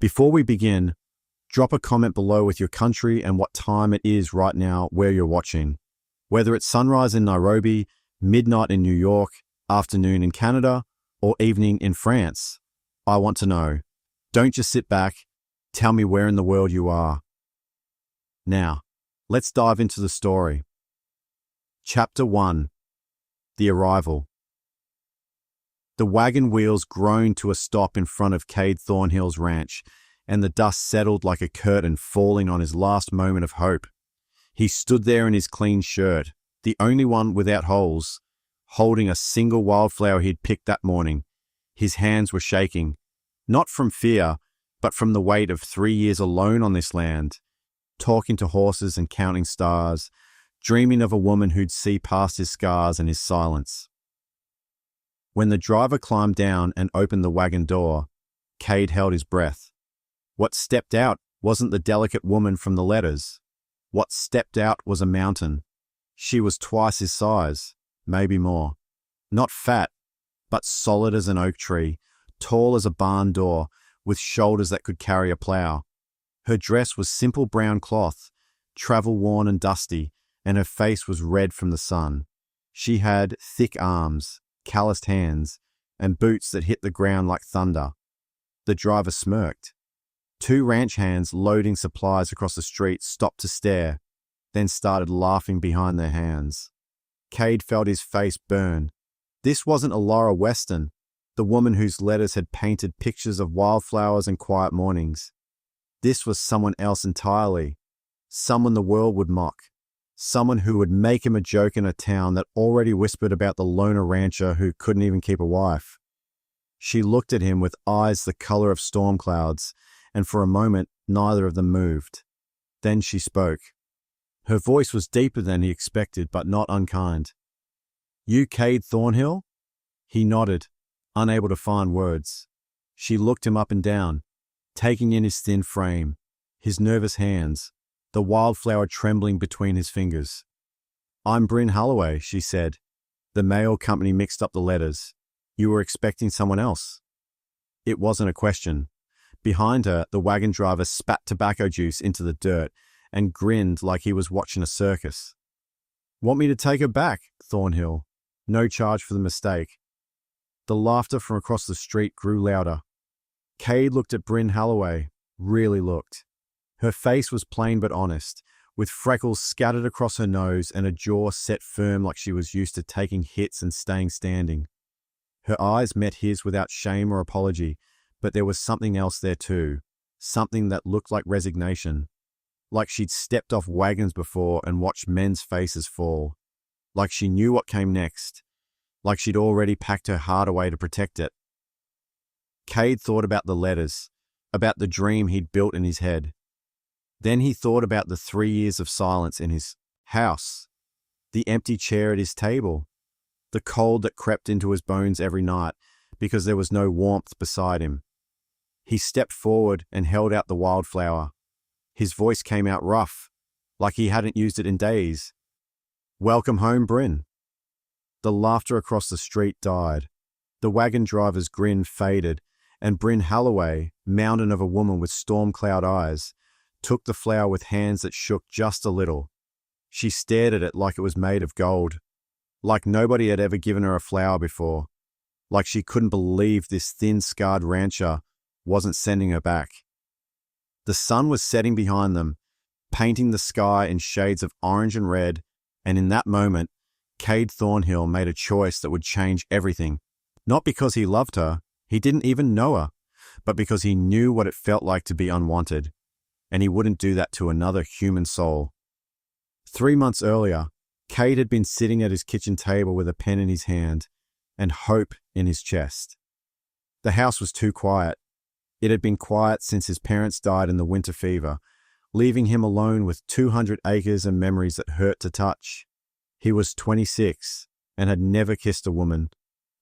Before we begin, drop a comment below with your country and what time it is right now where you're watching. Whether it's sunrise in Nairobi, midnight in New York, afternoon in Canada, or evening in France, I want to know. Don't just sit back, tell me where in the world you are. Now, let's dive into the story. Chapter 1. The Arrival. The wagon wheels groaned to a stop in front of Cade Thornhill's ranch, and the dust settled like a curtain falling on his last moment of hope. He stood there in his clean shirt, the only one without holes, holding a single wildflower he'd picked that morning. His hands were shaking, not from fear, but from the weight of 3 years alone on this land, talking to horses and counting stars, dreaming of a woman who'd see past his scars and his silence. When the driver climbed down and opened the wagon door, Cade held his breath. What stepped out wasn't the delicate woman from the letters. What stepped out was a mountain. She was twice his size, maybe more. Not fat, but solid as an oak tree, tall as a barn door, with shoulders that could carry a plow. Her dress was simple brown cloth, travel-worn and dusty, and her face was red from the sun. She had thick arms, calloused hands, and boots that hit the ground like thunder. The driver smirked. 2 ranch hands loading supplies across the street stopped to stare, then started laughing behind their hands. Cade felt his face burn. This wasn't Elara Westin, the woman whose letters had painted pictures of wildflowers and quiet mornings. This was someone else entirely, someone the world would mock. Someone who would make him a joke in a town that already whispered about the loner rancher who couldn't even keep a wife. She looked at him with eyes the color of storm clouds, and for a moment neither of them moved. Then she spoke. Her voice was deeper than he expected, but not unkind. "You Cade Thornhill?" He nodded, unable to find words. She looked him up and down, taking in his thin frame, his nervous hands, the wildflower trembling between his fingers. "I'm Brynn Halloway," she said. The mail company mixed up the letters. "You were expecting someone else." It wasn't a question. Behind her, the wagon driver spat tobacco juice into the dirt and grinned like he was watching a circus. "Want me to take her back, Thornhill? No charge for the mistake." The laughter from across the street grew louder. Cade looked at Brynn Halloway, really looked. Her face was plain but honest, with freckles scattered across her nose and a jaw set firm like she was used to taking hits and staying standing. Her eyes met his without shame or apology, but there was something else there too, something that looked like resignation, like she'd stepped off wagons before and watched men's faces fall, like she knew what came next, like she'd already packed her heart away to protect it. Cade thought about the letters, about the dream he'd built in his head. Then he thought about the 3 years of silence in his house, the empty chair at his table, the cold that crept into his bones every night because there was no warmth beside him. He stepped forward and held out the wildflower. His voice came out rough, like he hadn't used it in days. "Welcome home, Brynn." The laughter across the street died. The wagon driver's grin faded, and Brynn Halloway, mountain of a woman with storm cloud eyes, took the flower with hands that shook just a little. She stared at it like it was made of gold, like nobody had ever given her a flower before, like she couldn't believe this thin, scarred rancher wasn't sending her back. The sun was setting behind them, painting the sky in shades of orange and red, and in that moment, Cade Thornhill made a choice that would change everything. Not because he loved her, he didn't even know her, but because he knew what it felt like to be unwanted, and he wouldn't do that to another human soul. 3 months earlier, Cade had been sitting at his kitchen table with a pen in his hand and hope in his chest. The house was too quiet. It had been quiet since his parents died in the winter fever, leaving him alone with 200 acres and memories that hurt to touch. He was 26 and had never kissed a woman,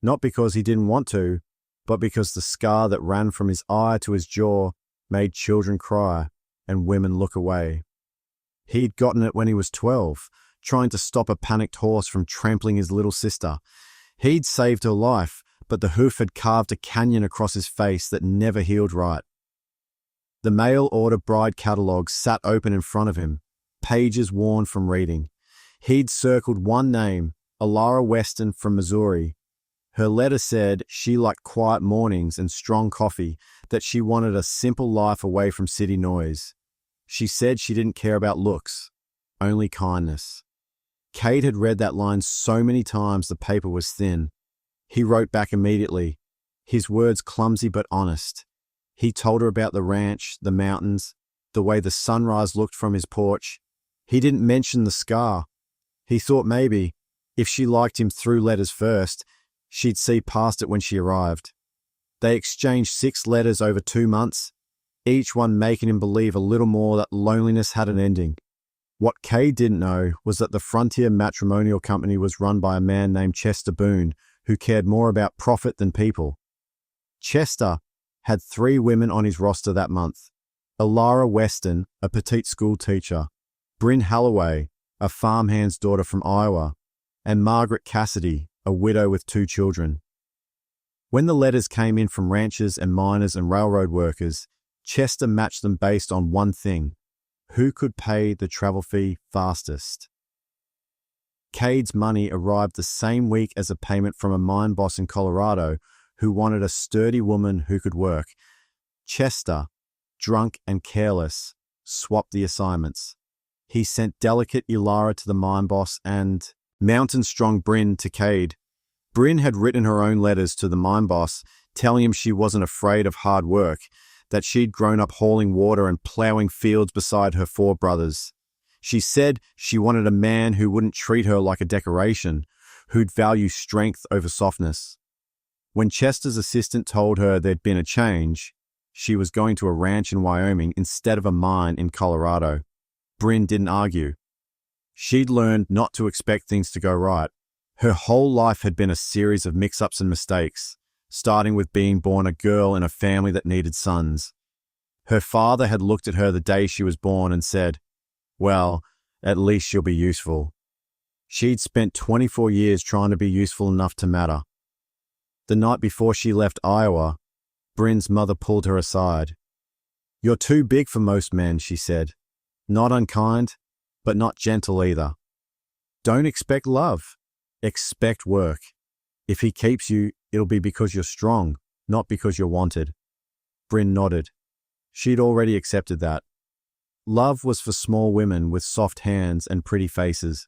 not because he didn't want to, but because the scar that ran from his eye to his jaw made children cry and women look away. He'd gotten it when he was 12, trying to stop a panicked horse from trampling his little sister. He'd saved her life, but the hoof had carved a canyon across his face that never healed right. The mail-order bride catalogue sat open in front of him, pages worn from reading. He'd circled one name, Elara Westin from Missouri. Her letter said she liked quiet mornings and strong coffee, that she wanted a simple life away from city noise. She said she didn't care about looks, only kindness. Cade had read that line so many times the paper was thin. He wrote back immediately, his words clumsy but honest. He told her about the ranch, the mountains, the way the sunrise looked from his porch. He didn't mention the scar. He thought maybe, if she liked him through letters first, she'd see past it when she arrived. They exchanged 6 letters over 2 months, each one making him believe a little more that loneliness had an ending. What Cade didn't know was that the Frontier Matrimonial Company was run by a man named Chester Boone, who cared more about profit than people. Chester had 3 women on his roster that month: Elara Westin, a petite school teacher, Brynn Halloway, a farmhand's daughter from Iowa, and Margaret Cassidy, a widow with 2 children. When the letters came in from ranchers and miners and railroad workers, Chester matched them based on one thing: who could pay the travel fee fastest. Cade's money arrived the same week as a payment from a mine boss in Colorado who wanted a sturdy woman who could work. Chester, drunk and careless, swapped the assignments. He sent delicate Elara to the mine boss and mountain-strong Brynn to Cade. Brynn had written her own letters to the mine boss, telling him she wasn't afraid of hard work, that she'd grown up hauling water and plowing fields beside her 4 brothers. She said she wanted a man who wouldn't treat her like a decoration, who'd value strength over softness. When Chester's assistant told her there'd been a change, she was going to a ranch in Wyoming instead of a mine in Colorado, Brynn didn't argue. She'd learned not to expect things to go right. Her whole life had been a series of mix-ups and mistakes, starting with being born a girl in a family that needed sons. Her father had looked at her the day she was born and said, "Well, at least she'll be useful." She'd spent 24 years trying to be useful enough to matter. The night before she left Iowa, Brynn's mother pulled her aside. "You're too big for most men," she said. "Not unkind, but not gentle either. Don't expect love. Expect work. If he keeps you, it'll be because you're strong, not because you're wanted." Brynn nodded. She'd already accepted that. Love was for small women with soft hands and pretty faces.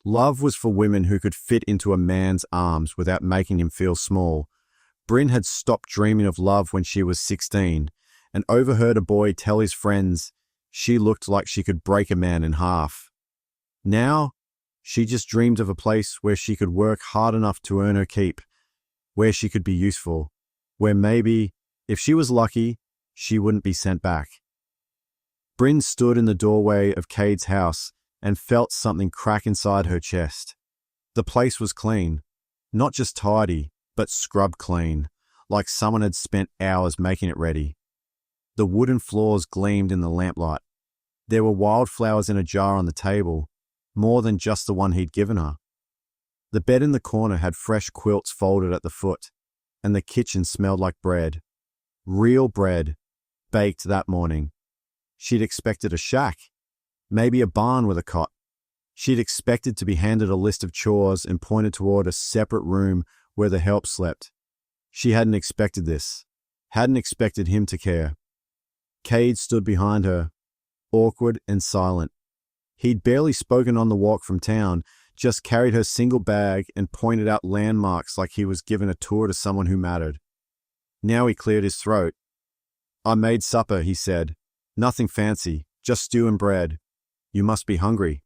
Love was for women who could fit into a man's arms without making him feel small. Brynn had stopped dreaming of love when she was 16 and overheard a boy tell his friends she looked like she could break a man in half. Now, she just dreamed of a place where she could work hard enough to earn her keep, where she could be useful, where maybe, if she was lucky, she wouldn't be sent back. Brynn stood in the doorway of Cade's house and felt something crack inside her chest. The place was clean, not just tidy, but scrubbed clean, like someone had spent hours making it ready. The wooden floors gleamed in the lamplight. There were wildflowers in a jar on the table, more than just the one he'd given her. The bed in the corner had fresh quilts folded at the foot, and the kitchen smelled like bread. Real bread, baked that morning. She'd expected a shack, maybe a barn with a cot. She'd expected to be handed a list of chores and pointed toward a separate room where the help slept. She hadn't expected this, hadn't expected him to care. Cade stood behind her, awkward and silent. He'd barely spoken on the walk from town, just carried her single bag and pointed out landmarks like he was giving a tour to someone who mattered. Now he cleared his throat. "I made supper," he said. "Nothing fancy, just stew and bread. You must be hungry."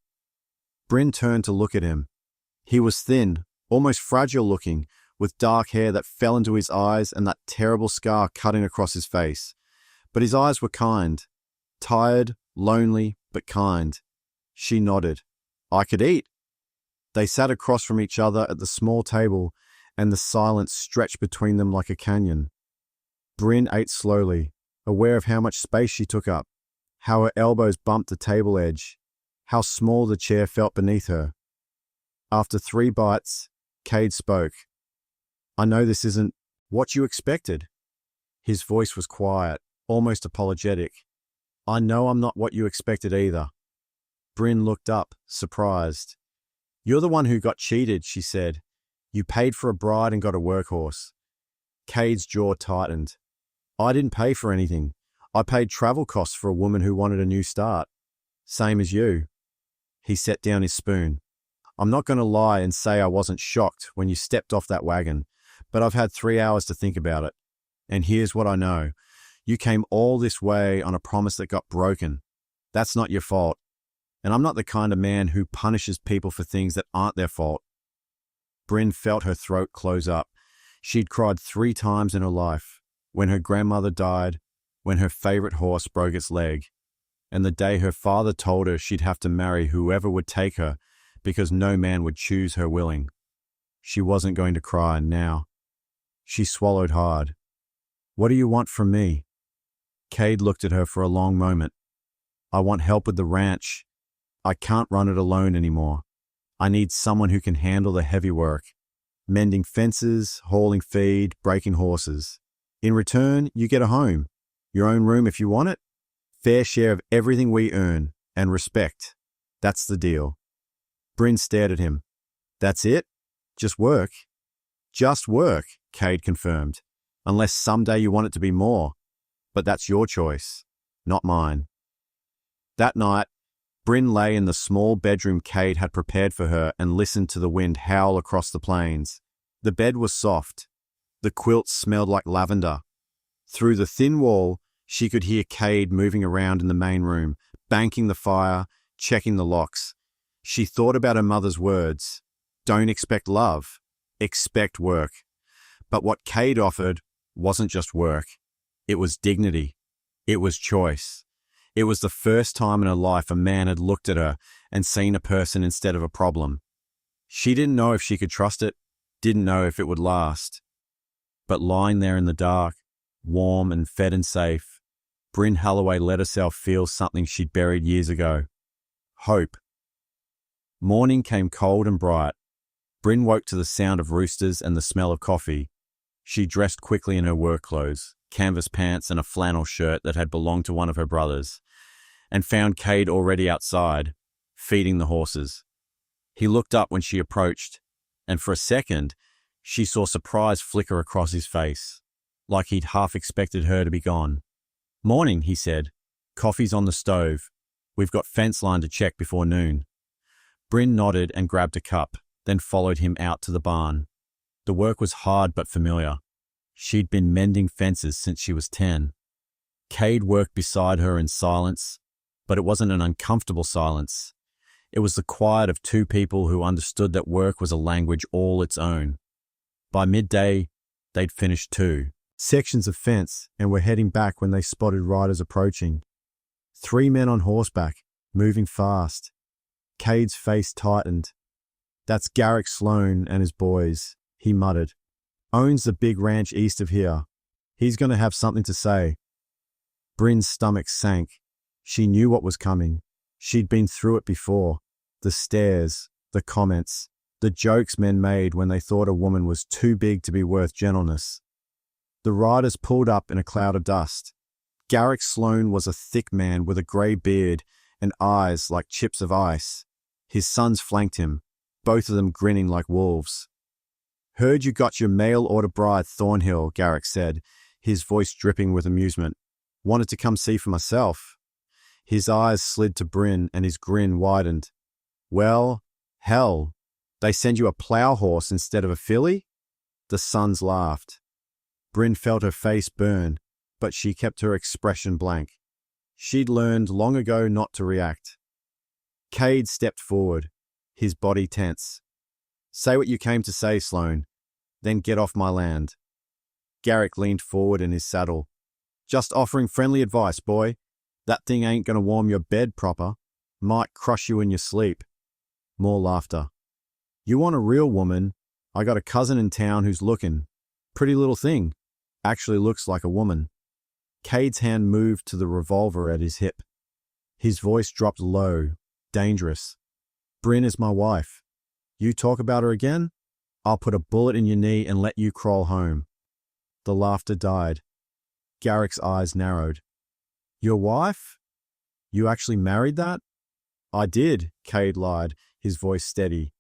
Brynn turned to look at him. He was thin, almost fragile looking, with dark hair that fell into his eyes and that terrible scar cutting across his face. But his eyes were kind. Tired, lonely, but kind. She nodded. "I could eat." They sat across from each other at the small table, and the silence stretched between them like a canyon. Brynn ate slowly, aware of how much space she took up, how her elbows bumped the table edge, how small the chair felt beneath her. After 3 bites, Cade spoke. "I know this isn't what you expected." His voice was quiet, almost apologetic. I know I'm not what you expected either. Brynn looked up, surprised. You're the one who got cheated, she said. You paid for a bride and got a workhorse. Cade's jaw tightened. I didn't pay for anything. I paid travel costs for a woman who wanted a new start. Same as you. He set down his spoon. I'm not going to lie and say I wasn't shocked when you stepped off that wagon, but I've had 3 hours to think about it. And here's what I know. You came all this way on a promise that got broken. That's not your fault. And I'm not the kind of man who punishes people for things that aren't their fault. Brynn felt her throat close up. She'd cried 3 times in her life. When her grandmother died, when her favorite horse broke its leg, and the day her father told her she'd have to marry whoever would take her because no man would choose her willing. She wasn't going to cry now. She swallowed hard. What do you want from me? Cade looked at her for a long moment. I want help with the ranch. I can't run it alone anymore. I need someone who can handle the heavy work. Mending fences, hauling feed, breaking horses. In return, you get a home. Your own room if you want it. Fair share of everything we earn. And respect. That's the deal. Brynn stared at him. That's it? Just work? Just work, Cade confirmed. Unless someday you want it to be more. But that's your choice, not mine. That night, Brynn lay in the small bedroom Cade had prepared for her and listened to the wind howl across the plains. The bed was soft. The quilt smelled like lavender. Through the thin wall, she could hear Cade moving around in the main room, banking the fire, checking the locks. She thought about her mother's words. Don't expect love. Expect work. But what Cade offered wasn't just work. It was dignity. It was choice. It was the first time in her life a man had looked at her and seen a person instead of a problem. She didn't know if she could trust it, didn't know if it would last. But lying there in the dark, warm and fed and safe, Brynn Halloway let herself feel something she'd buried years ago. Hope. Morning came cold and bright. Brynn woke to the sound of roosters and the smell of coffee. She dressed quickly in her work clothes, canvas pants and a flannel shirt that had belonged to one of her brothers, and found Cade already outside, feeding the horses. He looked up when she approached, and for a second, she saw surprise flicker across his face, like he'd half expected her to be gone. Morning, he said. Coffee's on the stove. We've got fence line to check before noon. Brynn nodded and grabbed a cup, then followed him out to the barn. The work was hard but familiar. She'd been mending fences since she was 10. Cade worked beside her in silence, but it wasn't an uncomfortable silence. It was the quiet of 2 people who understood that work was a language all its own. By midday, they'd finished 2 sections of fence and were heading back when they spotted riders approaching. 3 men on horseback, moving fast. Cade's face tightened. That's Garrick Sloan and his boys, he muttered. Owns the big ranch east of here. He's going to have something to say. Brynn's stomach sank. She knew what was coming. She'd been through it before. The stares, the comments, the jokes men made when they thought a woman was too big to be worth gentleness. The riders pulled up in a cloud of dust. Garrick Sloan was a thick man with a grey beard and eyes like chips of ice. His sons flanked him, both of them grinning like wolves. Heard you got your mail-order bride, Thornhill, Garrick said, his voice dripping with amusement. Wanted to come see for myself. His eyes slid to Brynn and his grin widened. Well, hell, they send you a plough horse instead of a filly? The sons laughed. Brynn felt her face burn, but she kept her expression blank. She'd learned long ago not to react. Cade stepped forward, his body tense. Say what you came to say, Sloan, then get off my land. Garrick leaned forward in his saddle. Just offering friendly advice, boy. That thing ain't gonna warm your bed proper. Might crush you in your sleep. More laughter. You want a real woman? I got a cousin in town who's looking. Pretty little thing. Actually looks like a woman. Cade's hand moved to the revolver at his hip. His voice dropped low, dangerous. Brynn is my wife. You talk about her again? I'll put a bullet in your knee and let you crawl home. The laughter died. Garrick's eyes narrowed. Your wife? You actually married that? I did, Cade lied, his voice steady.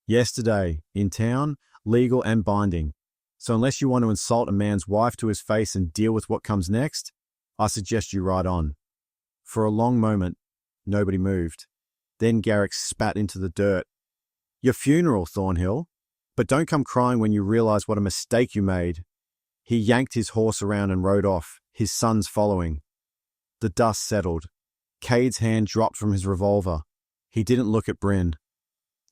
Yesterday, in town, legal and binding. So unless you want to insult a man's wife to his face and deal with what comes next, I suggest you ride on. For a long moment, nobody moved. Then Garrick spat into the dirt. Your funeral, Thornhill. But don't come crying when you realize what a mistake you made. He yanked his horse around and rode off, his sons following. The dust settled. Cade's hand dropped from his revolver. He didn't look at Brynn.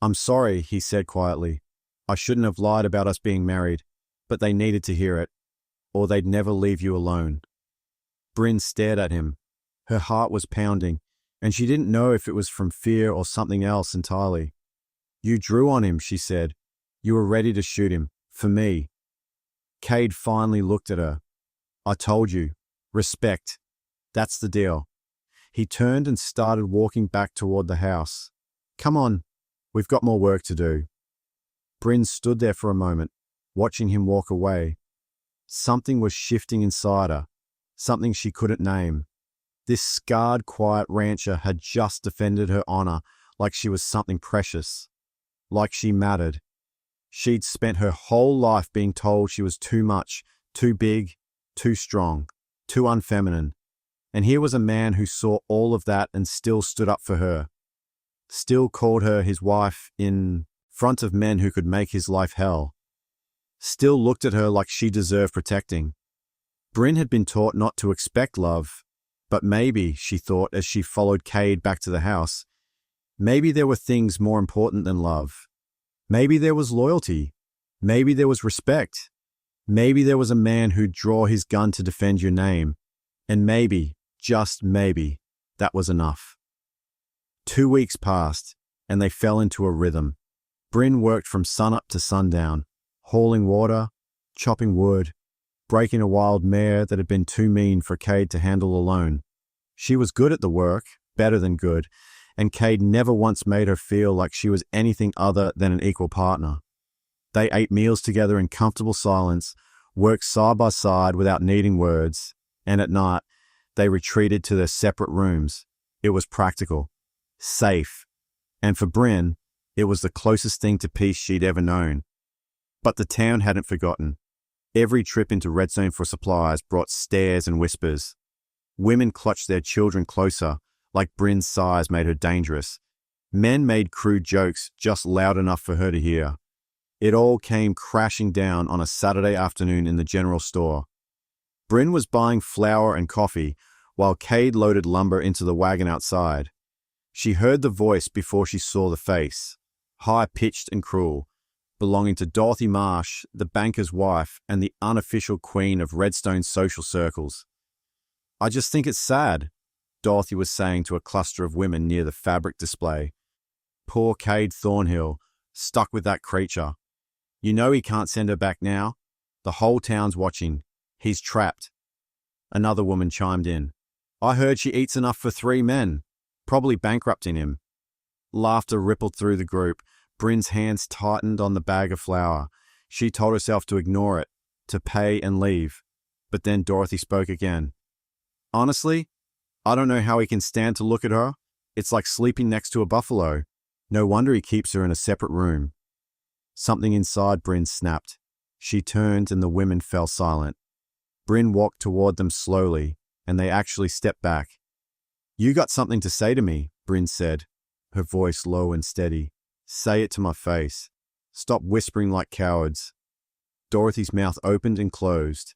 I'm sorry, he said quietly. I shouldn't have lied about us being married, but they needed to hear it, or they'd never leave you alone. Brynn stared at him. Her heart was pounding, and she didn't know if it was from fear or something else entirely. You drew on him, she said. You were ready to shoot him, for me. Cade finally looked at her. I told you. Respect. That's the deal. He turned and started walking back toward the house. Come on, we've got more work to do. Brynn stood there for a moment, watching him walk away. Something was shifting inside her, something she couldn't name. This scarred, quiet rancher had just defended her honor like she was something precious, like she mattered. She'd spent her whole life being told she was too much, too big, too strong, too unfeminine. And here was a man who saw all of that and still stood up for her. Still called her his wife in front of men who could make his life hell. Still looked at her like she deserved protecting. Brynn had been taught not to expect love, but maybe, she thought as she followed Cade back to the house, maybe there were things more important than love. Maybe there was loyalty. Maybe there was respect. Maybe there was a man who'd draw his gun to defend your name. And maybe, just maybe, that was enough. 2 weeks passed, and they fell into a rhythm. Brynn worked from sunup to sundown, hauling water, chopping wood, breaking a wild mare that had been too mean for Cade to handle alone. She was good at the work, better than good, and Cade never once made her feel like she was anything other than an equal partner. They ate meals together in comfortable silence, worked side by side without needing words, and at night, they retreated to their separate rooms. It was practical, safe, and for Brynn, it was the closest thing to peace she'd ever known. But the town hadn't forgotten. Every trip into Redstone for supplies brought stares and whispers. Women clutched their children closer, like Brynn's size made her dangerous. Men made crude jokes just loud enough for her to hear. It all came crashing down on a Saturday afternoon in the general store. Brynn was buying flour and coffee, while Cade loaded lumber into the wagon outside. She heard the voice before she saw the face, high-pitched and cruel, belonging to Dorothy Marsh, the banker's wife and the unofficial queen of Redstone's social circles. I just think it's sad, Dorothy was saying to a cluster of women near the fabric display. Poor Cade Thornhill, stuck with that creature. You know he can't send her back now. The whole town's watching. He's trapped. Another woman chimed in. I heard she eats enough for 3 men, probably bankrupting him. Laughter rippled through the group. Brynn's hands tightened on the bag of flour. She told herself to ignore it, to pay and leave. But then Dorothy spoke again. Honestly, I don't know how he can stand to look at her. It's like sleeping next to a buffalo. No wonder he keeps her in a separate room. Something inside Brynn snapped. She turned and the women fell silent. Brynn walked toward them slowly, and they actually stepped back. You got something to say to me, Brynn said, her voice low and steady. Say it to my face. Stop whispering like cowards. Dorothy's mouth opened and closed.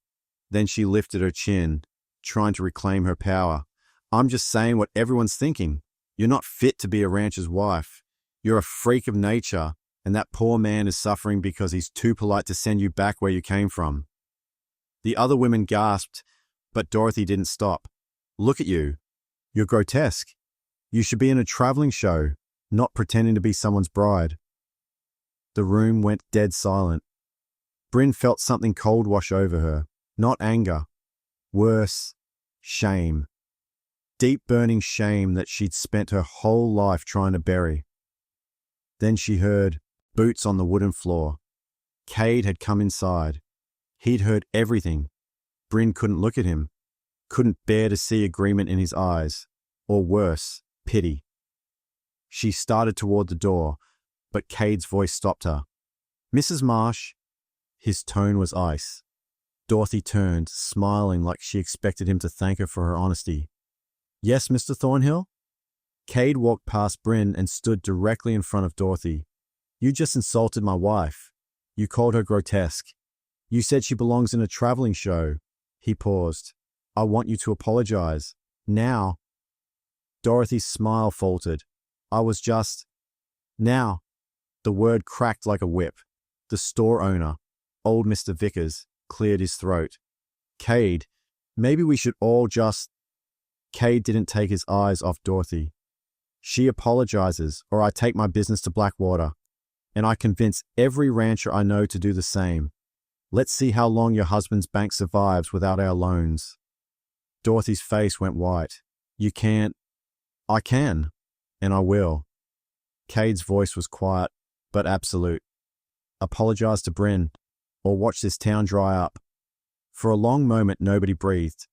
Then she lifted her chin, trying to reclaim her power. I'm just saying what everyone's thinking. You're not fit to be a rancher's wife. You're a freak of nature, and that poor man is suffering because he's too polite to send you back where you came from. The other women gasped, but Dorothy didn't stop. Look at you. You're grotesque. You should be in a traveling show, not pretending to be someone's bride. The room went dead silent. Brynn felt something cold wash over her, not anger. Worse, shame. Deep burning shame that she'd spent her whole life trying to bury. Then she heard boots on the wooden floor. Cade had come inside. He'd heard everything. Brynn couldn't look at him. couldn't bear to see agreement in his eyes, or worse, pity. She started toward the door, but Cade's voice stopped her. "Mrs. Marsh." His tone was ice. Dorothy turned, smiling like she expected him to thank her for her honesty. "Yes, Mr. Thornhill?" Cade walked past Brynn and stood directly in front of Dorothy. "You just insulted my wife. You called her grotesque. You said she belongs in a traveling show." He paused. "I want you to apologize. Now." Dorothy's smile faltered. "I was just—" "Now." The word cracked like a whip. The store owner, old Mr. Vickers, cleared his throat. "Cade, maybe we should all just—" Cade didn't take his eyes off Dorothy. "She apologizes, or I take my business to Blackwater, and I convince every rancher I know to do the same. Let's see how long your husband's bank survives without our loans." Dorothy's face went white. "You can't—" "I can, and I will." Cade's voice was quiet, but absolute. "Apologize to Brynn, or watch this town dry up." For a long moment nobody breathed.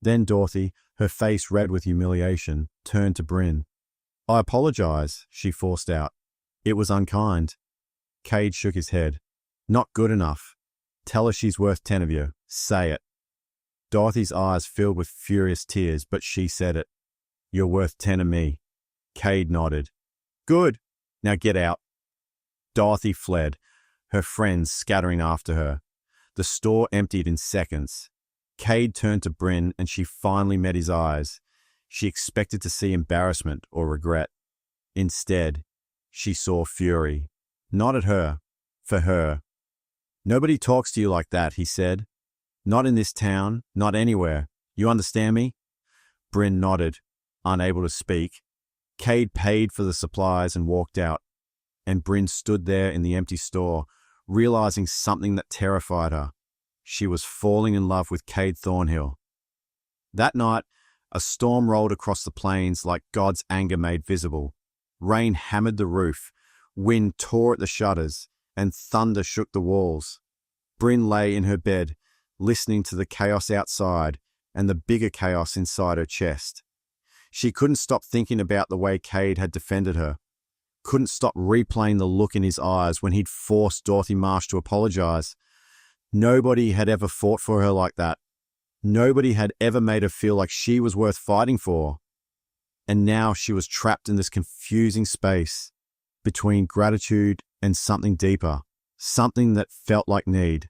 Then Dorothy, her face red with humiliation, turned to Brynn. "I apologize," she forced out. "It was unkind." Cade shook his head. "Not good enough. Tell her she's worth 10 of you. Say it." Dorothy's eyes filled with furious tears, but she said it. "You're worth 10 of me." Cade nodded. "Good. Now get out." Dorothy fled, her friends scattering after her. The store emptied in seconds. Cade turned to Brynn and she finally met his eyes. She expected to see embarrassment or regret. Instead, she saw fury. Not at her, for her. "Nobody talks to you like that," he said. "Not in this town, not anywhere. You understand me?" Brynn nodded, unable to speak. Cade paid for the supplies and walked out, and Brynn stood there in the empty store, realizing something that terrified her. She was falling in love with Cade Thornhill. That night, a storm rolled across the plains like God's anger made visible. Rain hammered the roof, wind tore at the shutters, and thunder shook the walls. Brynn lay in her bed, listening to the chaos outside and the bigger chaos inside her chest. She couldn't stop thinking about the way Cade had defended her. Couldn't stop replaying the look in his eyes when he'd forced Dorothy Marsh to apologize. Nobody had ever fought for her like that. Nobody had ever made her feel like she was worth fighting for. And now she was trapped in this confusing space between gratitude and something deeper, something that felt like need.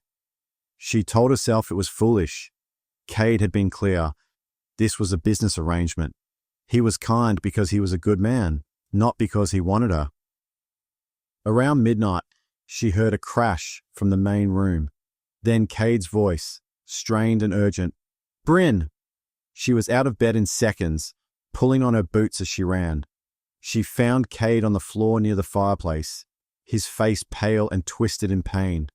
She told herself it was foolish. Cade had been clear. This was a business arrangement. He was kind because he was a good man, not because he wanted her. Around midnight, she heard a crash from the main room. Then Cade's voice, strained and urgent. "Brynn!" She was out of bed in seconds, pulling on her boots as she ran. She found Cade on the floor near the fireplace, his face pale and twisted in pain.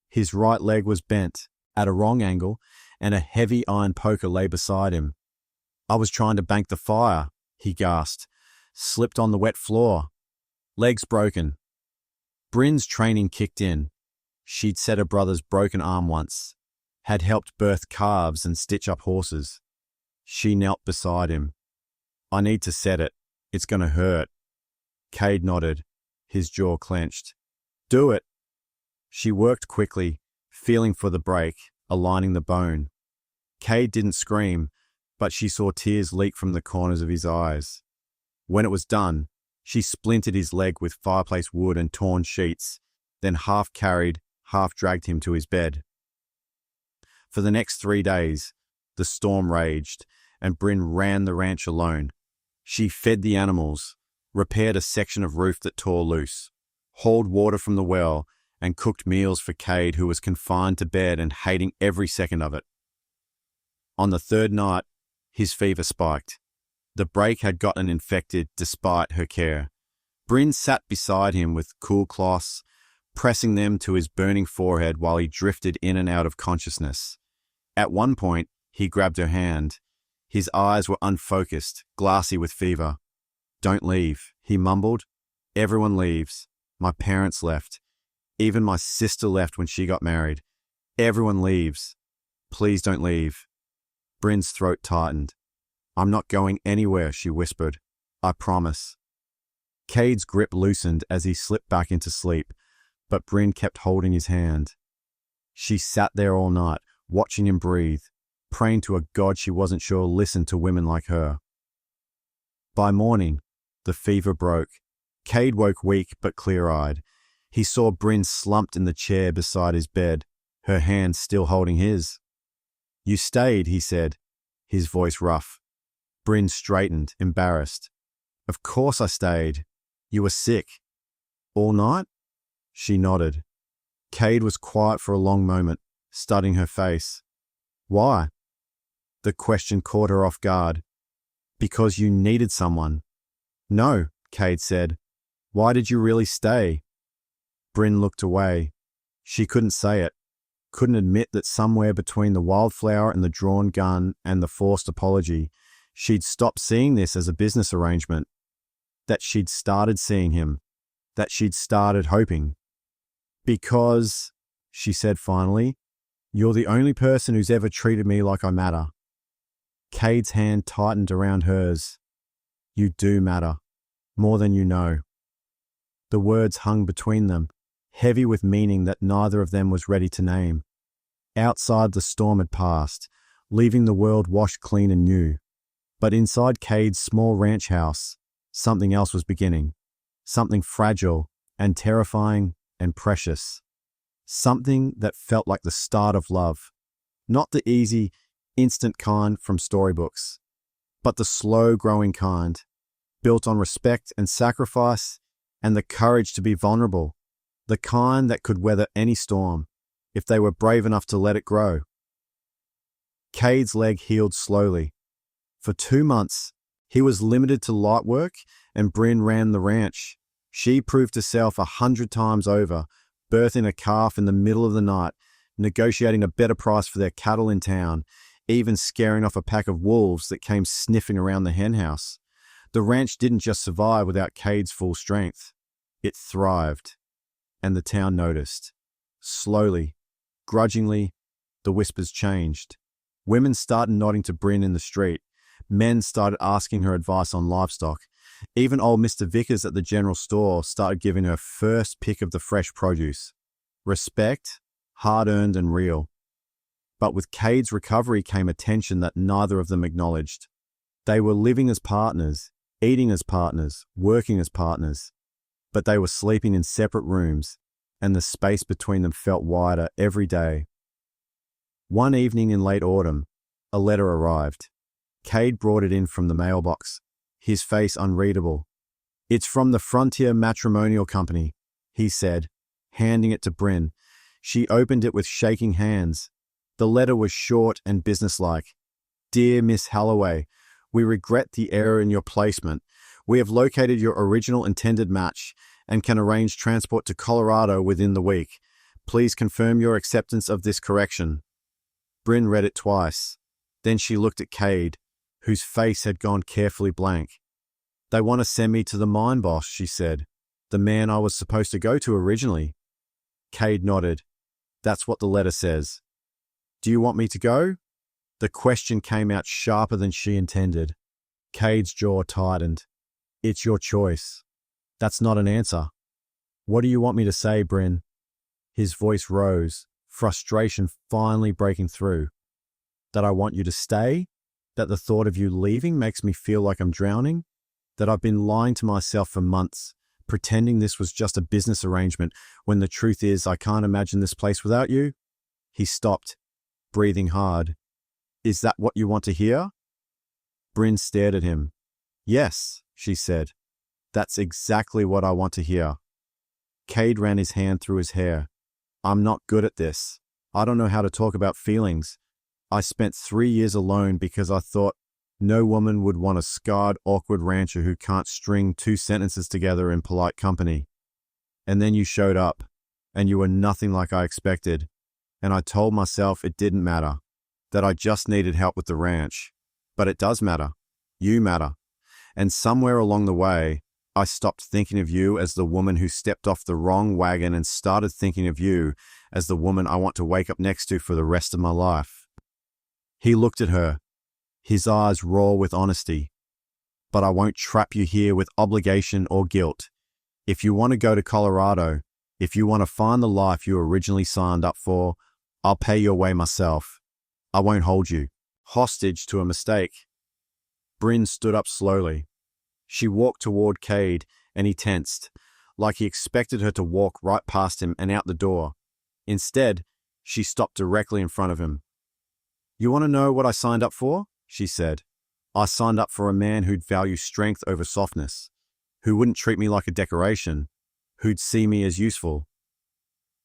His right leg was bent, at a wrong angle, and a heavy iron poker lay beside him. "I was trying to bank the fire," he gasped. "Slipped on the wet floor. Legs broken." Brynn's training kicked in. She'd set her brother's broken arm once, had helped birth calves and stitch up horses. She knelt beside him. "I need to set it. It's going to hurt." Cade nodded, his jaw clenched. "Do it." She worked quickly, feeling for the break, aligning the bone. Cade didn't scream, but she saw tears leak from the corners of his eyes. When it was done, she splintered his leg with fireplace wood and torn sheets, then half carried, half dragged him to his bed. For the next 3 days, the storm raged, and Brynn ran the ranch alone. She fed the animals, repaired a section of roof that tore loose, hauled water from the well, and cooked meals for Cade, who was confined to bed and hating every second of it. On the third night, his fever spiked. The break had gotten infected despite her care. Brynn sat beside him with cool cloths, pressing them to his burning forehead while he drifted in and out of consciousness. At one point, he grabbed her hand. His eyes were unfocused, glassy with fever. "Don't leave," he mumbled. "Everyone leaves. My parents left. Even my sister left when she got married. Everyone leaves. Please don't leave." Brynn's throat tightened. I'm not going anywhere, she whispered. I promise. Cade's grip loosened as he slipped back into sleep, but Brynn kept holding his hand. She sat there all night, watching him breathe, praying to a God she wasn't sure listened to women like her. By morning, the fever broke. Cade woke weak but clear-eyed. He saw Brynn slumped in the chair beside his bed, her hand still holding his. You stayed, he said, his voice rough. Brynn straightened, embarrassed. Of course I stayed. You were sick. All night? She nodded. Cade was quiet for a long moment, studying her face. Why? The question caught her off guard. Because you needed someone. No, Cade said. Why did you really stay? Brynn looked away. She couldn't say it, couldn't admit that somewhere between the wildflower and the drawn gun and the forced apology, she'd stopped seeing this as a business arrangement, that she'd started seeing him, that she'd started hoping. Because, she said finally, you're the only person who's ever treated me like I matter. Cade's hand tightened around hers. You do matter, more than you know. The words hung between them, heavy with meaning that neither of them was ready to name. Outside, the storm had passed, leaving the world washed clean and new. But inside Cade's small ranch house, something else was beginning. Something fragile and terrifying and precious. Something that felt like the start of love. Not the easy, instant kind from storybooks, but the slow-growing kind, built on respect and sacrifice and the courage to be vulnerable. The kind that could weather any storm, if they were brave enough to let it grow. Cade's leg healed slowly. For 2 months, he was limited to light work, and Brynn ran the ranch. She proved herself 100 times over, birthing a calf in the middle of the night, negotiating a better price for their cattle in town, even scaring off a pack of wolves that came sniffing around the henhouse. The ranch didn't just survive without Cade's full strength. It thrived. And the town noticed. Slowly, grudgingly, the whispers changed. Women started nodding to Brynn in the street. Men started asking her advice on livestock. Even old Mr. Vickers at the general store started giving her first pick of the fresh produce. Respect, hard-earned and real. But with Cade's recovery came a tension that neither of them acknowledged. They were living as partners, eating as partners, working as partners. But they were sleeping in separate rooms, and the space between them felt wider every day. One evening in late autumn, a letter arrived. Cade brought it in from the mailbox, his face unreadable. It's from the Frontier Matrimonial Company, he said, handing it to Brynn. She opened it with shaking hands. The letter was short and businesslike. Dear Miss Halloway, we regret the error in your placement. We have located your original intended match and can arrange transport to Colorado within the week. Please confirm your acceptance of this correction. Brynn read it twice. Then she looked at Cade, whose face had gone carefully blank. They want to send me to the mine boss, she said. The man I was supposed to go to originally. Cade nodded. That's what the letter says. Do you want me to go? The question came out sharper than she intended. Cade's jaw tightened. It's your choice. That's not an answer. What do you want me to say, Brynn? His voice rose, frustration finally breaking through. That I want you to stay? That the thought of you leaving makes me feel like I'm drowning? That I've been lying to myself for months, pretending this was just a business arrangement, when the truth is I can't imagine this place without you? He stopped, breathing hard. Is that what you want to hear? Brynn stared at him. Yes, she said. That's exactly what I want to hear. Cade ran his hand through his hair. I'm not good at this. I don't know how to talk about feelings. I spent 3 years alone because I thought no woman would want a scarred, awkward rancher who can't string 2 sentences together in polite company. And then you showed up, and you were nothing like I expected. And I told myself it didn't matter, that I just needed help with the ranch. But it does matter. You matter. And somewhere along the way, I stopped thinking of you as the woman who stepped off the wrong wagon and started thinking of you as the woman I want to wake up next to for the rest of my life. He looked at her, his eyes raw with honesty. But I won't trap you here with obligation or guilt. If you want to go to Colorado, if you want to find the life you originally signed up for, I'll pay your way myself. I won't hold you hostage to a mistake. Brynn stood up slowly. She walked toward Cade, and he tensed, like he expected her to walk right past him and out the door. Instead, she stopped directly in front of him. "You want to know what I signed up for?" she said. "I signed up for a man who'd value strength over softness, who wouldn't treat me like a decoration, who'd see me as useful."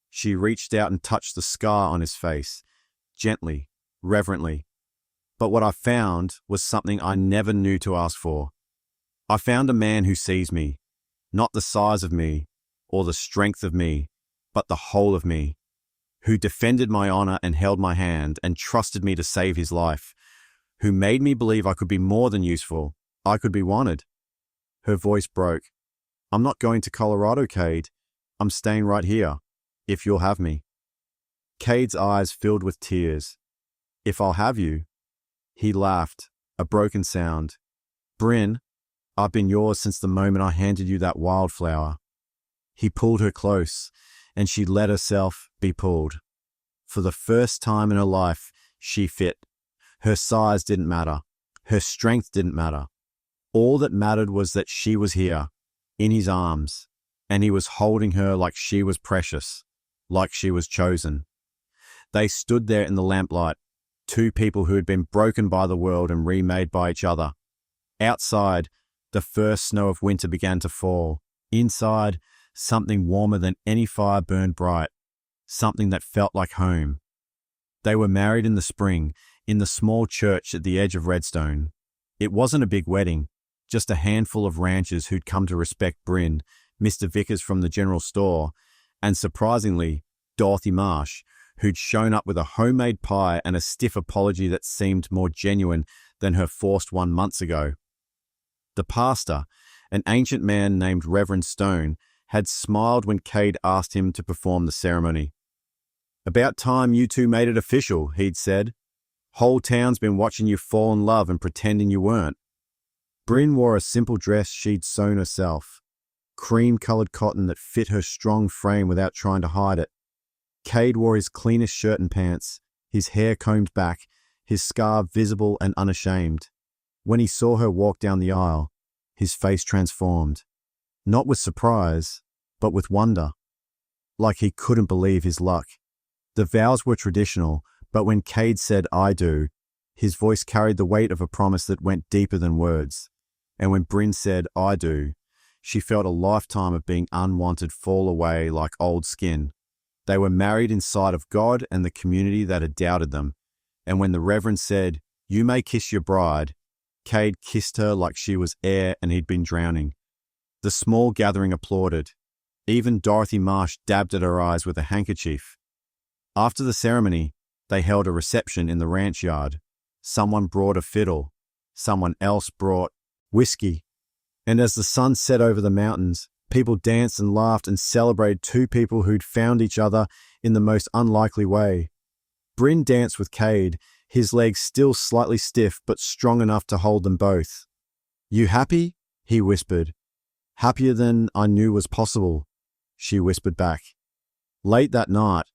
She reached out and touched the scar on his face, gently, reverently. "But what I found was something I never knew to ask for. I found a man who sees me, not the size of me or the strength of me, but the whole of me, who defended my honor and held my hand and trusted me to save his life, who made me believe I could be more than useful, I could be wanted." Her voice broke. "I'm not going to Colorado, Cade. I'm staying right here, if you'll have me." Cade's eyes filled with tears. "If I'll have you?" He laughed, a broken sound. "Brynn, I've been yours since the moment I handed you that wildflower." He pulled her close, and she let herself be pulled. For the first time in her life, she fit. Her size didn't matter. Her strength didn't matter. All that mattered was that she was here, in his arms, and he was holding her like she was precious, like she was chosen. They stood there in the lamplight, two people who had been broken by the world and remade by each other. Outside, the first snow of winter began to fall. Inside, something warmer than any fire burned bright, something that felt like home. They were married in the spring, in the small church at the edge of Redstone. It wasn't a big wedding, just a handful of ranchers who'd come to respect Brynn, Mr. Vickers from the general store, and surprisingly, Dorothy Marsh, who'd shown up with a homemade pie and a stiff apology that seemed more genuine than her forced one months ago. The pastor, an ancient man named Reverend Stone, had smiled when Cade asked him to perform the ceremony. "About time you two made it official," he'd said. "Whole town's been watching you fall in love and pretending you weren't." Brynn wore a simple dress she'd sewn herself, cream-colored cotton that fit her strong frame without trying to hide it. Cade wore his cleanest shirt and pants, his hair combed back, his scar visible and unashamed. When he saw her walk down the aisle, his face transformed, not with surprise, but with wonder, like he couldn't believe his luck. The vows were traditional, but when Cade said, "I do," his voice carried the weight of a promise that went deeper than words. And when Brynn said, "I do," she felt a lifetime of being unwanted fall away like old skin. They were married in sight of God and the community that had doubted them. And when the Reverend said, "You may kiss your bride," Cade kissed her like she was air and he'd been drowning. The small gathering applauded. Even Dorothy Marsh dabbed at her eyes with a handkerchief. After the ceremony, they held a reception in the ranch yard. Someone brought a fiddle. Someone else brought whiskey. And as the sun set over the mountains, people danced and laughed and celebrated two people who'd found each other in the most unlikely way. Brynn danced with Cade, his legs still slightly stiff but strong enough to hold them both. "You happy?" he whispered. "Happier than I knew was possible," she whispered back. Late that night,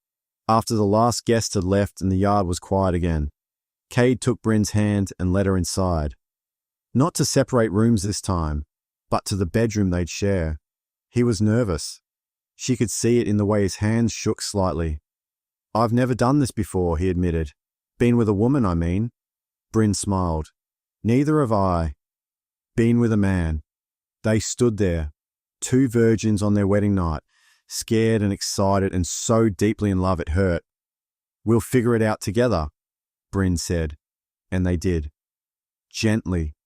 after the last guest had left and the yard was quiet again, Cade took Brynn's hand and led her inside. Not to separate rooms this time, but to the bedroom they'd share. He was nervous. She could see it in the way his hands shook slightly. "I've never done this before," he admitted. "Been with a woman, I mean." Brynn smiled. "Neither have I. Been with a man." They stood there, two virgins on their wedding night, scared and excited and so deeply in love it hurt. "We'll figure it out together," Brynn said, and they did. Gently,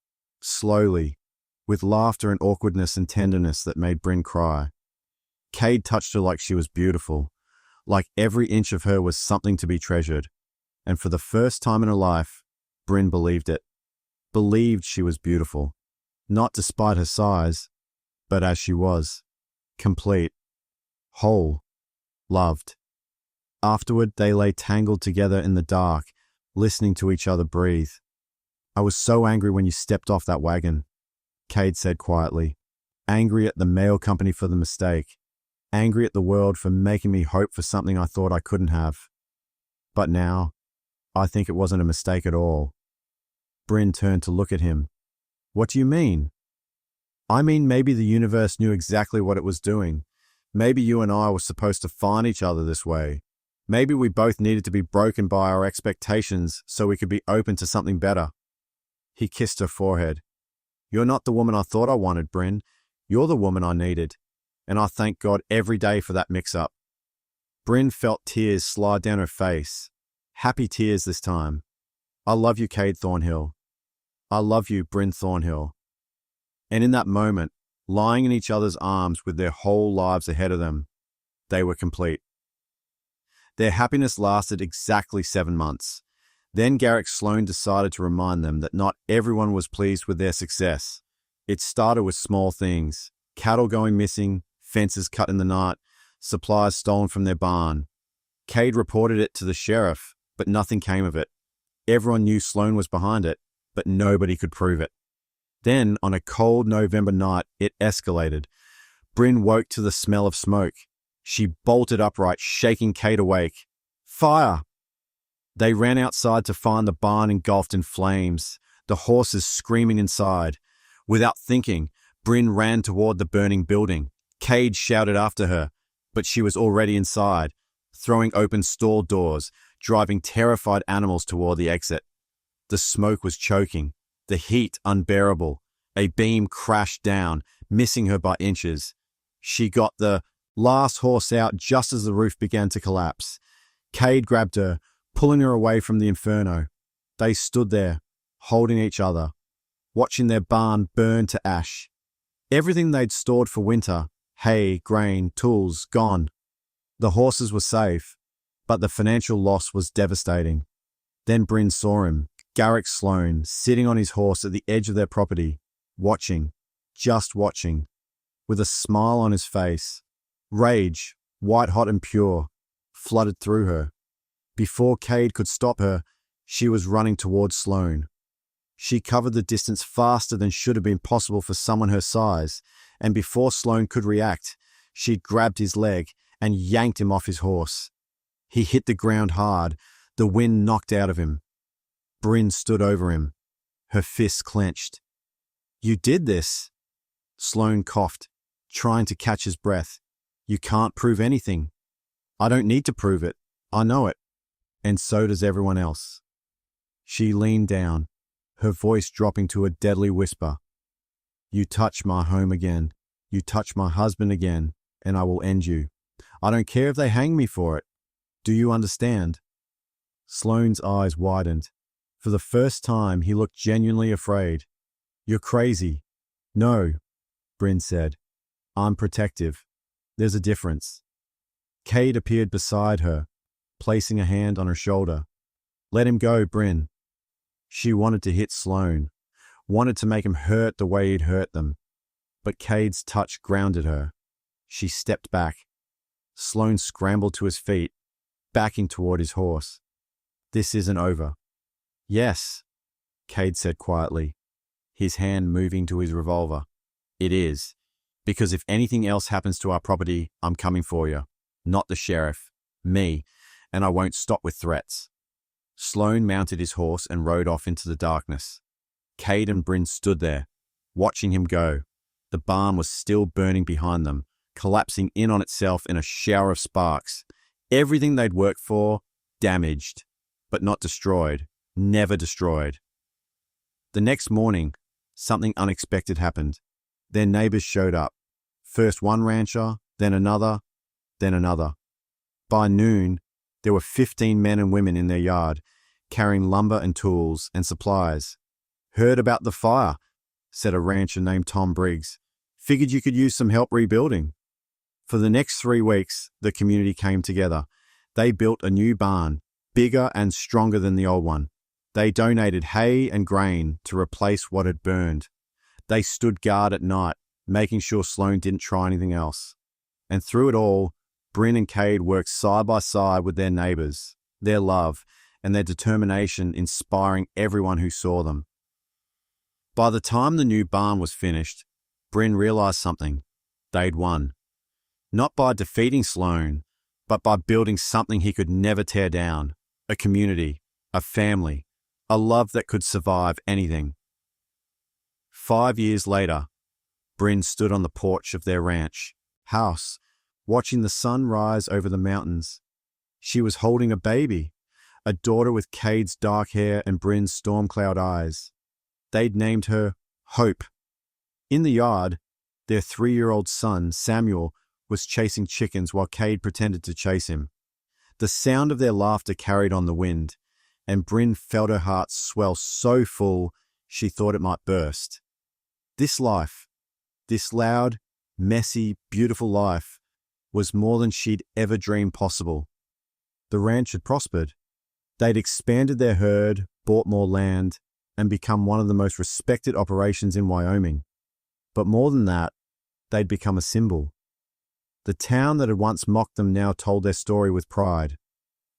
slowly, with laughter and awkwardness and tenderness that made Brynn cry. Cade touched her like she was beautiful, like every inch of her was something to be treasured. And for the first time in her life, Brynn believed it. Believed she was beautiful. Not despite her size, but as she was. Complete. Whole. Loved. Afterward, they lay tangled together in the dark, listening to each other breathe. I was so angry when you stepped off that wagon, Cade said quietly. Angry at the mail company for the mistake. Angry at the world for making me hope for something I thought I couldn't have. But now, I think it wasn't a mistake at all. Brynn turned to look at him. What do you mean? I mean, maybe the universe knew exactly what it was doing. Maybe you and I were supposed to find each other this way. Maybe we both needed to be broken by our expectations so we could be open to something better. He kissed her forehead. You're not the woman I thought I wanted, Brynn. You're the woman I needed. And I thank God every day for that mix-up. Brynn felt tears slide down her face. Happy tears this time. I love you, Cade Thornhill. I love you, Brynn Thornhill. And in that moment, lying in each other's arms with their whole lives ahead of them, they were complete. Their happiness lasted exactly 7 months. Then Garrick Sloane decided to remind them that not everyone was pleased with their success. It started with small things: cattle going missing, fences cut in the night, supplies stolen from their barn. Cade reported it to the sheriff, but nothing came of it. Everyone knew Sloane was behind it, but nobody could prove it. Then, on a cold November night, it escalated. Brynn woke to the smell of smoke. She bolted upright, shaking Cade awake. Fire! They ran outside to find the barn engulfed in flames, the horses screaming inside. Without thinking, Brynn ran toward the burning building. Cade shouted after her, but she was already inside, throwing open stall doors, driving terrified animals toward the exit. The smoke was choking, the heat unbearable. A beam crashed down, missing her by inches. She got the last horse out just as the roof began to collapse. Cade grabbed her, pulling her away from the inferno. They stood there, holding each other, watching their barn burn to ash. Everything they'd stored for winter, hay, grain, tools, gone. The horses were safe, but the financial loss was devastating. Then Brynn saw him, Garrick Sloane, sitting on his horse at the edge of their property, watching, just watching, with a smile on his face. Rage, white-hot and pure, flooded through her. Before Cade could stop her, she was running towards Sloane. She covered the distance faster than should have been possible for someone her size, and before Sloane could react, she'd grabbed his leg and yanked him off his horse. He hit the ground hard, the wind knocked out of him. Brynn stood over him, her fists clenched. You did this? Sloane coughed, trying to catch his breath. You can't prove anything. I don't need to prove it. I know it. And so does everyone else. She leaned down, her voice dropping to a deadly whisper. You touch my home again. You touch my husband again, and I will end you. I don't care if they hang me for it. Do you understand? Sloane's eyes widened. For the first time, he looked genuinely afraid. You're crazy. No, Brynn said. I'm protective. There's a difference. Cade appeared beside her, placing a hand on her shoulder. Let him go, Brynn. She wanted to hit Sloane, wanted to make him hurt the way he'd hurt them. But Cade's touch grounded her. She stepped back. Sloane scrambled to his feet, backing toward his horse. This isn't over. Yes, Cade said quietly, his hand moving to his revolver. It is. Because if anything else happens to our property, I'm coming for you. Not the sheriff. Me. And I won't stop with threats. Sloane mounted his horse and rode off into the darkness. Cade and Brynn stood there, watching him go. The barn was still burning behind them, collapsing in on itself in a shower of sparks. Everything they'd worked for, damaged, but not destroyed, never destroyed. The next morning, something unexpected happened. Their neighbors showed up. First one rancher, then another, then another. By noon, there were 15 men and women in their yard, carrying lumber and tools and supplies. Heard about the fire, said a rancher named Tom Briggs. Figured you could use some help rebuilding. For the next 3 weeks, the community came together. They built a new barn, bigger and stronger than the old one. They donated hay and grain to replace what had burned. They stood guard at night, making sure Sloane didn't try anything else. And through it all, Brynn and Cade worked side by side with their neighbors, their love, and their determination inspiring everyone who saw them. By the time the new barn was finished, Brynn realized something. They'd won. Not by defeating Sloane, but by building something he could never tear down. A community, a family, a love that could survive anything. 5 years later, Brynn stood on the porch of their ranch house, watching the sun rise over the mountains. She was holding a baby, a daughter with Cade's dark hair and Brynn's storm cloud eyes. They'd named her Hope. In the yard, their 3-year-old son, Samuel, was chasing chickens while Cade pretended to chase him. The sound of their laughter carried on the wind, and Brynn felt her heart swell so full she thought it might burst. This life, this loud, messy, beautiful life, was more than she'd ever dreamed possible. The ranch had prospered. They'd expanded their herd, bought more land, and become one of the most respected operations in Wyoming. But more than that, they'd become a symbol. The town that had once mocked them now told their story with pride.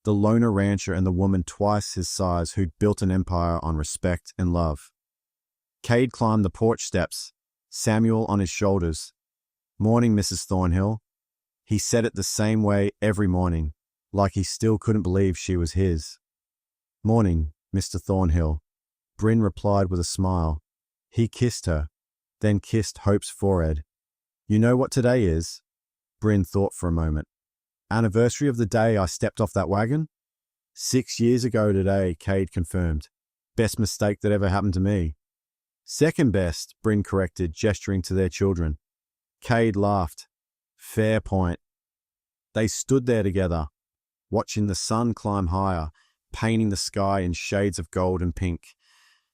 The loner rancher and the woman twice his size who'd built an empire on respect and love. Cade climbed the porch steps, Samuel on his shoulders. "Morning, Mrs. Thornhill." He said it the same way every morning, like he still couldn't believe she was his. "Morning, Mr. Thornhill," Brynn replied with a smile. He kissed her, then kissed Hope's forehead. "You know what today is?" Brynn thought for a moment. "Anniversary of the day I stepped off that wagon?" 6 years ago today, Cade confirmed. "Best mistake that ever happened to me." "Second best," Brynn corrected, gesturing to their children. Cade laughed. "Fair point." They stood there together, watching the sun climb higher, painting the sky in shades of gold and pink.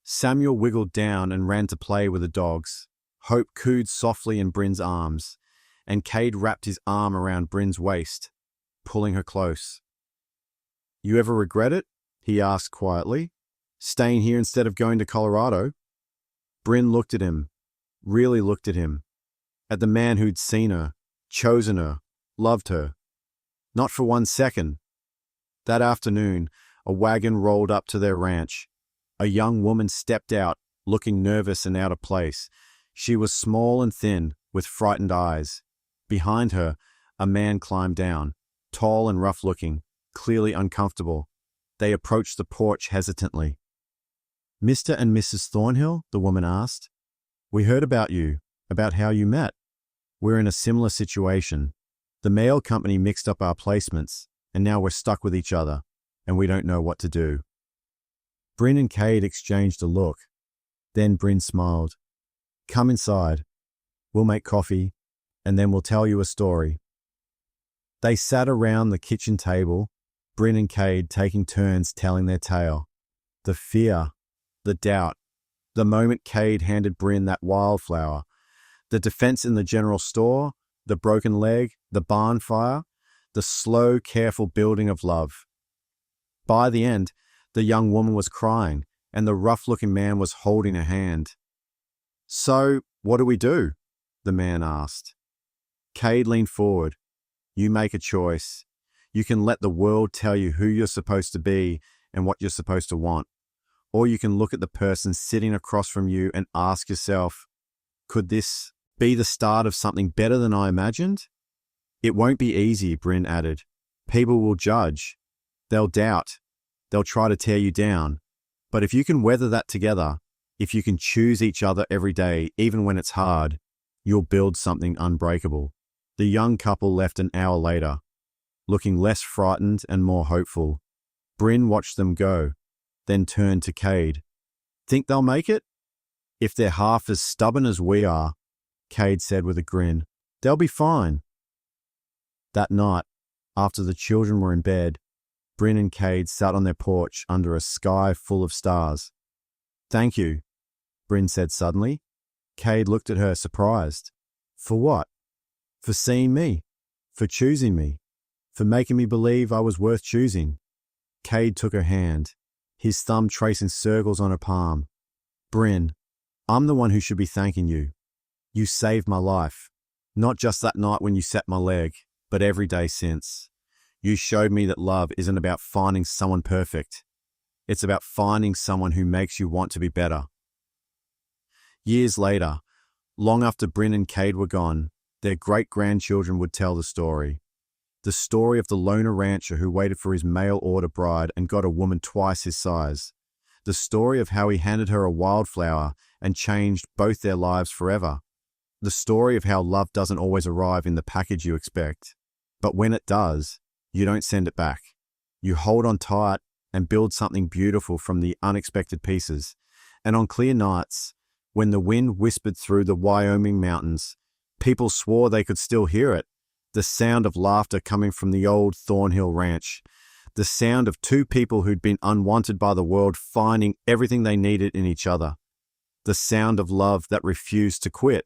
Samuel wiggled down and ran to play with the dogs. Hope cooed softly in Brynn's arms, and Cade wrapped his arm around Brynn's waist, pulling her close. "You ever regret it?" he asked quietly. "Staying here instead of going to Colorado?" Brynn looked at him, really looked at him, at the man who'd seen her, chosen her, loved her. Not for 1 second. That afternoon, a wagon rolled up to their ranch. A young woman stepped out, looking nervous and out of place. She was small and thin, with frightened eyes. Behind her, a man climbed down, tall and rough-looking, clearly uncomfortable. They approached the porch hesitantly. "Mr. and Mrs. Thornhill?" the woman asked. "We heard about you, about how you met. We're in a similar situation. The mail company mixed up our placements, and now we're stuck with each other, and we don't know what to do." Brynn and Cade exchanged a look. Then Brynn smiled. "Come inside. We'll make coffee, and then we'll tell you a story." They sat around the kitchen table, Brynn and Cade taking turns telling their tale. The fear, the doubt, the moment Cade handed Brynn that wildflower, the defense in the general store, the broken leg, the barn fire, the slow, careful building of love. By the end, the young woman was crying, and the rough-looking man was holding her hand. "So, what do we do?" the man asked. Cade leaned forward. "You make a choice. You can let the world tell you who you're supposed to be and what you're supposed to want. Or you can look at the person sitting across from you and ask yourself, could this be the start of something better than I imagined?" "It won't be easy," Brynn added. "People will judge. They'll doubt. They'll try to tear you down. But if you can weather that together, if you can choose each other every day, even when it's hard, you'll build something unbreakable." The young couple left an hour later, looking less frightened and more hopeful. Brynn watched them go, then turned to Cade. "Think they'll make it?" "If they're half as stubborn as we are," Cade said with a grin, "they'll be fine." That night, after the children were in bed, Brynn and Cade sat on their porch under a sky full of stars. "Thank you," Brynn said suddenly. Cade looked at her surprised. "For what?" "For seeing me, for choosing me, for making me believe I was worth choosing." Cade took her hand, his thumb tracing circles on her palm. "Brynn, I'm the one who should be thanking you. You saved my life, not just that night when you set my leg, but every day since. You showed me that love isn't about finding someone perfect. It's about finding someone who makes you want to be better." Years later, long after Brynn and Cade were gone, their great-grandchildren would tell the story. The story of the loner rancher who waited for his mail-order bride and got a woman twice his size. The story of how he handed her a wildflower and changed both their lives forever. The story of how love doesn't always arrive in the package you expect. But when it does, you don't send it back. You hold on tight and build something beautiful from the unexpected pieces. And on clear nights, when the wind whispered through the Wyoming mountains, people swore they could still hear it. The sound of laughter coming from the old Thornhill ranch. The sound of two people who'd been unwanted by the world finding everything they needed in each other. The sound of love that refused to quit.